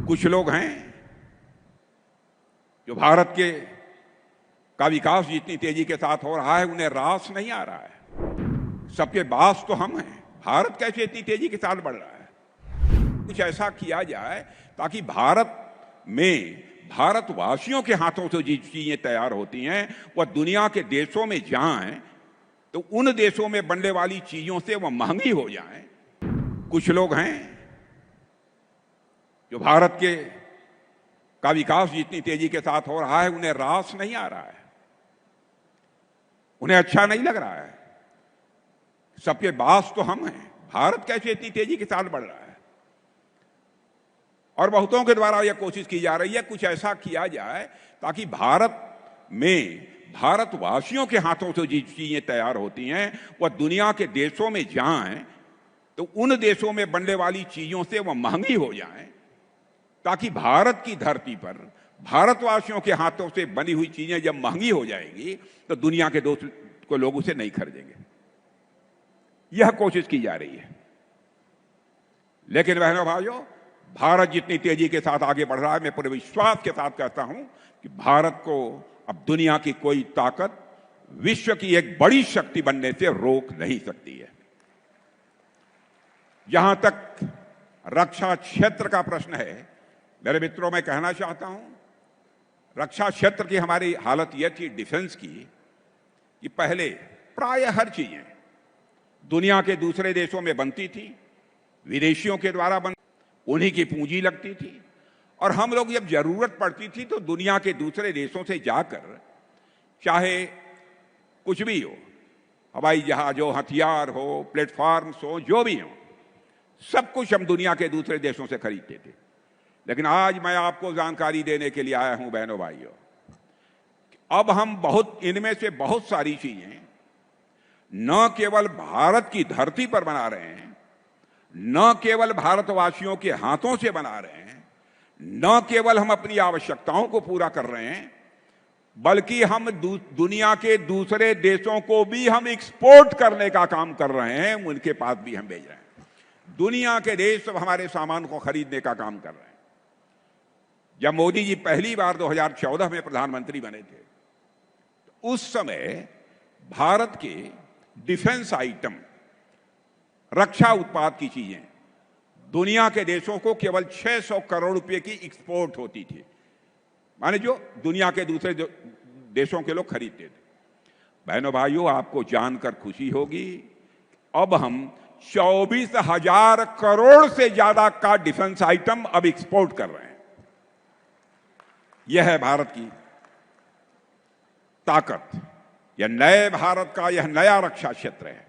कुछ लोग हैं जो भारत के का विकास जितनी तेजी के साथ हो रहा है उन्हें रास नहीं आ रहा है। सबके बास तो हम हैं, भारत कैसे इतनी तेजी के साथ बढ़ रहा है। कुछ ऐसा किया जाए ताकि भारत में भारतवासियों के हाथों से जो चीजें तैयार होती हैं वह दुनिया के देशों में जाएं तो उन देशों में बनने वाली चीजों से वह महंगी हो जाएं। कुछ लोग हैं जो भारत के का विकास जितनी तेजी के साथ हो रहा है उन्हें रास नहीं आ रहा है, उन्हें अच्छा नहीं लग रहा है। सबके बास तो हम हैं, भारत कैसे इतनी तेजी के साथ बढ़ रहा है। और बहुतों के द्वारा यह कोशिश की जा रही है कुछ ऐसा किया जाए ताकि भारत में भारतवासियों के हाथों से जो चीजें तैयार होती हैं वह दुनिया के देशों में जाएं तो उन देशों में बनने वाली चीजों से वह महंगी हो जाएं, ताकि भारत की धरती पर भारतवासियों के हाथों से बनी हुई चीजें जब महंगी हो जाएंगी तो दुनिया के दोस्त लोग उसे नहीं खरीदेंगे। यह कोशिश की जा रही है। लेकिन बहनों भाइयों, भारत जितनी तेजी के साथ आगे बढ़ रहा है, मैं पूरे विश्वास के साथ कहता हूं कि भारत को अब दुनिया की कोई ताकत विश्व की एक बड़ी शक्ति बनने से रोक नहीं सकती है। जहां तक रक्षा क्षेत्र का प्रश्न है, मेरे मित्रों, मैं कहना चाहता हूं, रक्षा क्षेत्र की हमारी हालत यह थी डिफेंस की कि पहले प्राय हर चीजें दुनिया के दूसरे देशों में बनती थी, विदेशियों के द्वारा उन्हीं की पूंजी लगती थी, और हम लोग जब जरूरत पड़ती थी तो दुनिया के दूसरे देशों से जाकर चाहे कुछ भी हो, हवाई जहाज हो, हथियार हो, प्लेटफॉर्म्स हो, जो भी हो, सब कुछ हम दुनिया के दूसरे देशों से खरीदते थे। लेकिन आज मैं आपको जानकारी देने के लिए आया हूं बहनों भाइयों, अब हम इनमें से बहुत सारी चीजें न केवल भारत की धरती पर बना रहे हैं, न केवल भारतवासियों के हाथों से बना रहे हैं, न केवल हम अपनी आवश्यकताओं को पूरा कर रहे हैं, बल्कि हम दुनिया के दूसरे देशों को भी हम एक्सपोर्ट करने का काम कर रहे हैं, उनके पास भी हम भेज रहे हैं। दुनिया के देश सब हमारे सामान को खरीदने का काम कर रहे हैं। जब मोदी जी पहली बार 2014 में प्रधानमंत्री बने थे तो उस समय भारत के डिफेंस आइटम, रक्षा उत्पाद की चीजें दुनिया के देशों को केवल 600 करोड़ रुपए की एक्सपोर्ट होती थी, माने जो दुनिया के दूसरे देशों के लोग खरीदते थे। बहनों भाइयों, आपको जानकर खुशी होगी, अब हम 24,000 करोड़ से ज्यादा का डिफेंस आइटम अब एक्सपोर्ट कर रहे हैं। यह है भारत की ताकत, यह नए भारत का यह नया रक्षा क्षेत्र है।